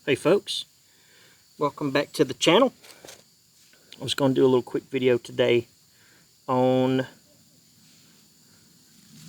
Hey folks, welcome back to the channel. I was going to do a little quick video today on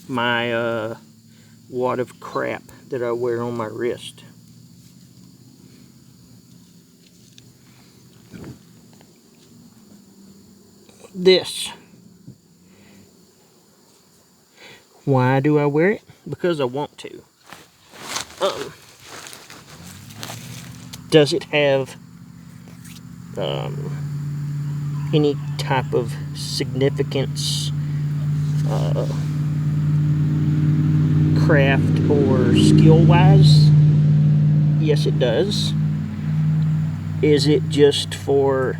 my wad of crap that I wear on my wrist. This. Why do I wear it? Because I want to. Does it have any type of significance, craft or skill wise? Yes, it does. Is it just for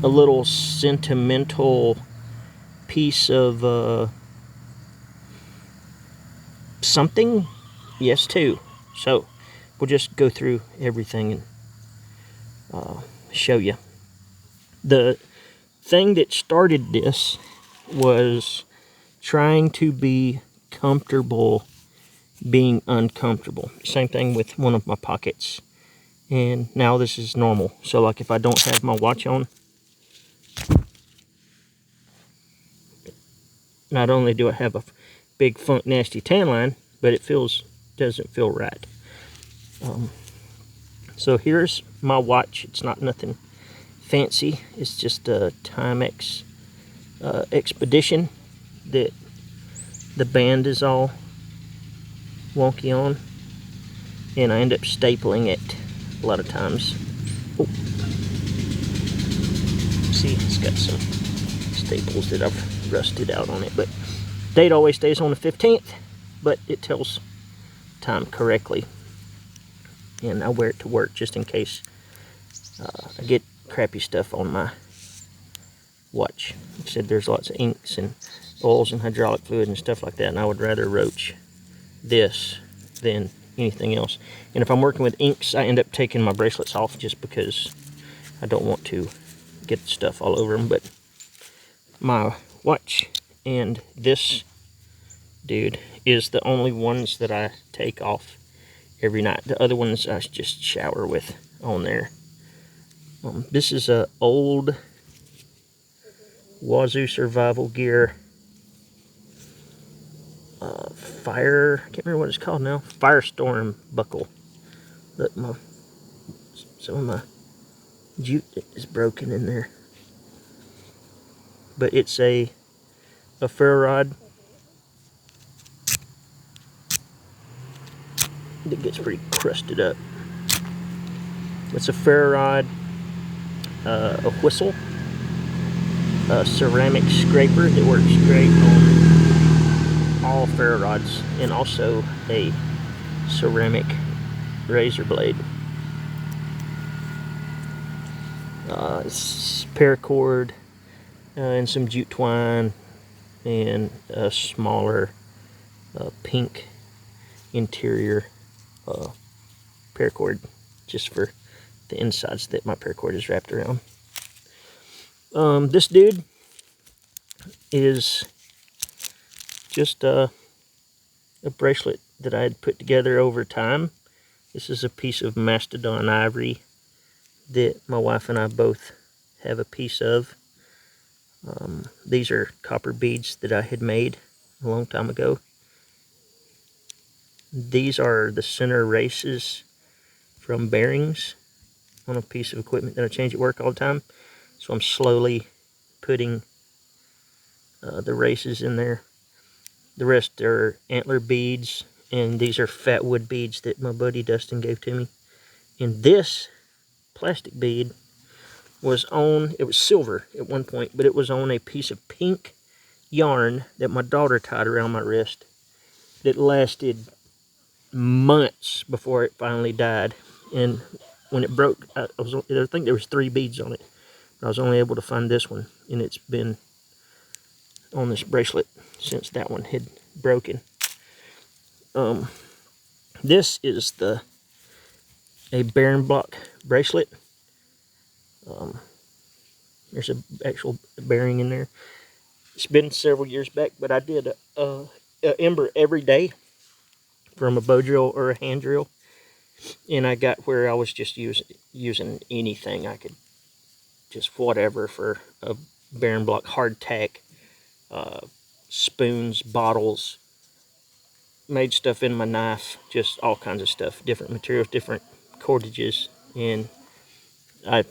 a little sentimental piece of something? Yes, too. So we'll just go through everything and show you. The thing that started this was trying to be comfortable being uncomfortable. Same thing with one of my pockets. And now this is normal. So like if I don't have my watch on, not only do I have a big funk nasty tan line, but it doesn't feel right. So here's my watch. It's not nothing fancy. It's just a Timex Expedition that the band is all wonky on, and I end up stapling it a lot of times. Oh. See, it's got some staples that I've rusted out on it, but date always stays on the 15th, but it tells time correctly. And I wear it to work just in case I get crappy stuff on my watch. Like I said, there's lots of inks and oils and hydraulic fluid and stuff like that, and I would rather roach this than anything else. And if I'm working with inks, I end up taking my bracelets off just because I don't want to get stuff all over them. But my watch and this dude is the only ones that I take off every night. The other ones I just shower with on there. This is a old Wazoo survival gear fire, I can't remember what it's called now, Firestorm buckle. Look, some of my jute is broken in there. But it's a ferro rod that gets pretty crusted up. It's a ferro rod, a whistle, a ceramic scraper that works great on all ferro rods, and also a ceramic razor blade. It's paracord and some jute twine and a smaller pink interior paracord just for the insides that my paracord is wrapped around. This dude is just a bracelet that I had put together over time. This is a piece of mastodon ivory that my wife and I both have a piece of. These are copper beads that I had made a long time ago. These are the center races from bearings on a piece of equipment that I change at work all the time. So I'm slowly putting the races in there. The rest are antler beads, and these are fat wood beads that my buddy Dustin gave to me. And this plastic bead was it was silver at one point, but it was on a piece of pink yarn that my daughter tied around my wrist that lasted months before it finally died. And when it broke, I think there was 3 beads on it. I was only able to find this one, and it's been on this bracelet since that one had broken. This is a bearing block bracelet. There's an actual bearing in there. It's been several years back, but I did a ember every day from a bow drill or a hand drill. And I got where I was just using anything I could, just whatever, for a bearing block, hardtack, spoons, bottles, made stuff in my knife, just all kinds of stuff, different materials, different cordages. And I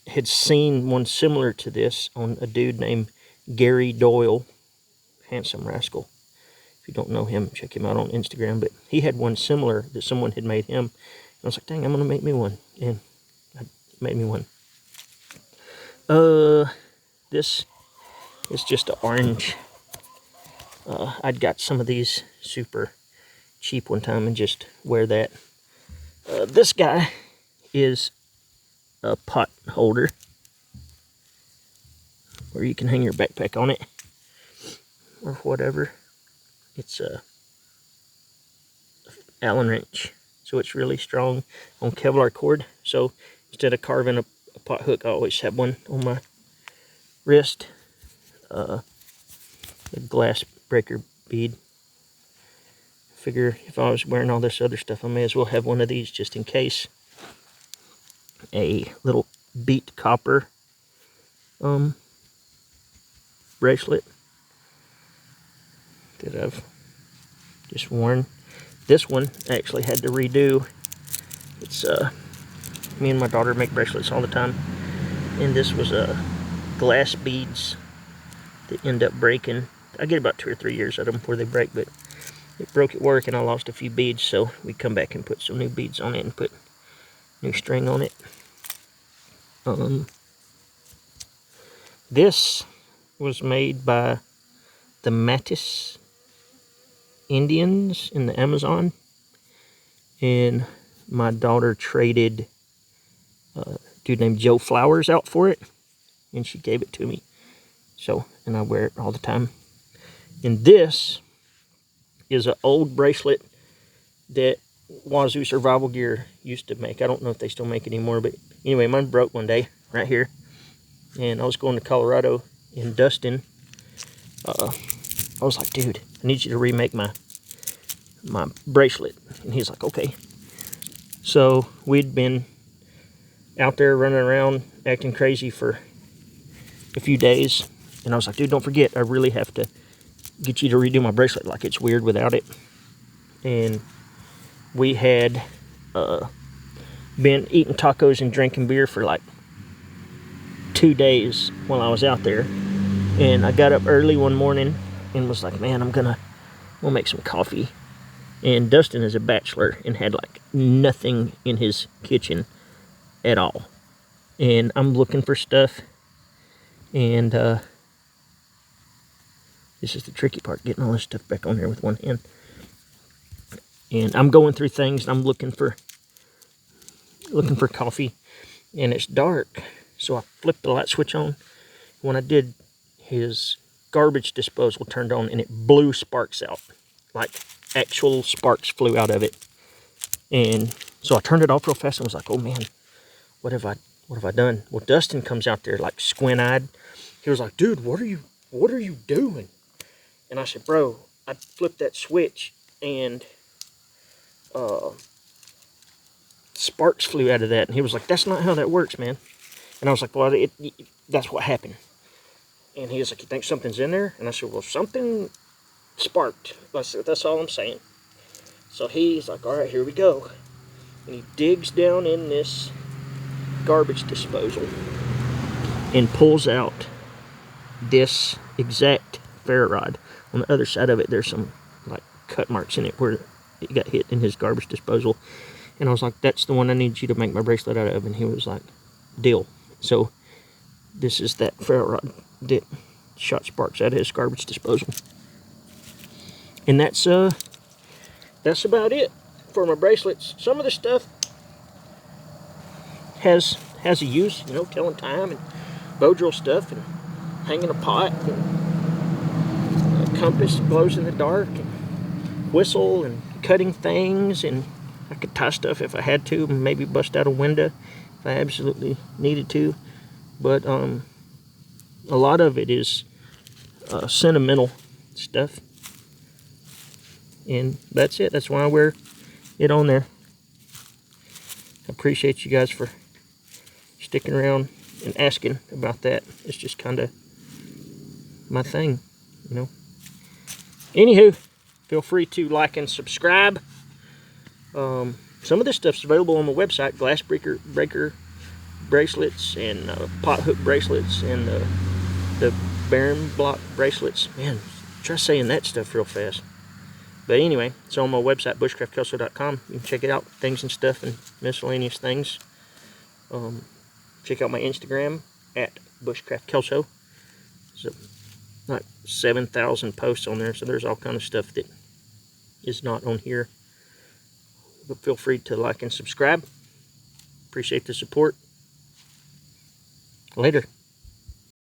had seen one similar to this on a dude named Gary Doyle, handsome rascal. If you don't know him, check him out on Instagram. But he had one similar that someone had made him. And I was like, dang, I'm going to make me one. And I made me one. This is just an orange. I'd got some of these super cheap one time and just wear that. This guy is a pot holder where you can hang your backpack on it or whatever. It's a Allen wrench, so it's really strong on Kevlar cord. So instead of carving a pot hook, I always have one on my wrist. A glass breaker bead. Figure if I was wearing all this other stuff, I may as well have one of these just in case. A little beat copper bracelet that I've just worn. This one I actually had to redo. It's me and my daughter make bracelets all the time, and this was glass beads that end up breaking. I get about 2 or 3 years out of them before they break, but it broke at work and I lost a few beads, so we come back and put some new beads on it and put new string on it. This was made by the Mattis Indians in the Amazon, and my daughter traded a dude named Joe Flowers out for it, and she gave it to me. So, and I wear it all the time. And this is an old bracelet that Wazoo Survival Gear used to make. I don't know if they still make it anymore, but anyway, mine broke one day right here. And I was going to Colorado, and Dustin, I was like, dude, I need you to remake my bracelet. And he's like, okay. So we'd been out there running around acting crazy for a few days, and I was like, dude, don't forget, I really have to get you to redo my bracelet. Like, it's weird without it. And we had been eating tacos and drinking beer for like 2 days while I was out there. And I got up early one morning and was like, man, we'll make some coffee. And Dustin is a bachelor and had like nothing in his kitchen at all. And I'm looking for stuff, and this is the tricky part, getting all this stuff back on here with one hand. And I'm going through things, and I'm looking for coffee, and it's dark. So I flipped the light switch on. When I did, his garbage disposal turned on, and it blew sparks out. Like, actual sparks flew out of it. And so I turned it off real fast and was like, oh man, what have I done? Well, Dustin comes out there like squint-eyed. He was like, dude, what are you doing? And I said, bro, I flipped that switch and sparks flew out of that. And he was like, that's not how that works, man. And I was like, well, that's what happened. And he was like, you think something's in there? And I said, well, something sparked. I said, that's all I'm saying. So he's like, all right, here we go. And he digs down in this garbage disposal and pulls out this exact ferro rod. On the other side of it, there's some like cut marks in it where it got hit in his garbage disposal. And I was like, that's the one I need you to make my bracelet out of. And he was like, deal. So this is that ferro rod that shot sparks out of his garbage disposal. And that's about it for my bracelets. Some of the stuff has a use, you know, telling time and bow drill stuff and hanging a pot and a compass glows in the dark and whistle and cutting things, and I could tie stuff if I had to, maybe bust out a window if I absolutely needed to. But a lot of it is sentimental stuff. And that's it. That's why I wear it on there. appreciate you guys for sticking around and asking about that. It's just kind of my thing, you know. Anywho, feel free to like and subscribe. Some of this stuff's available on my website, glass breaker bracelets and pot hook bracelets and the bearing block bracelets. Man, try saying that stuff real fast. But anyway, it's on my website, bushcraftkelso.com. You can check it out, things and stuff and miscellaneous things. Check out my Instagram at bushcraftkelso. So like 7,000 posts on there, so there's all kind of stuff that is not on here. But feel free to like and subscribe. Appreciate the support. Later.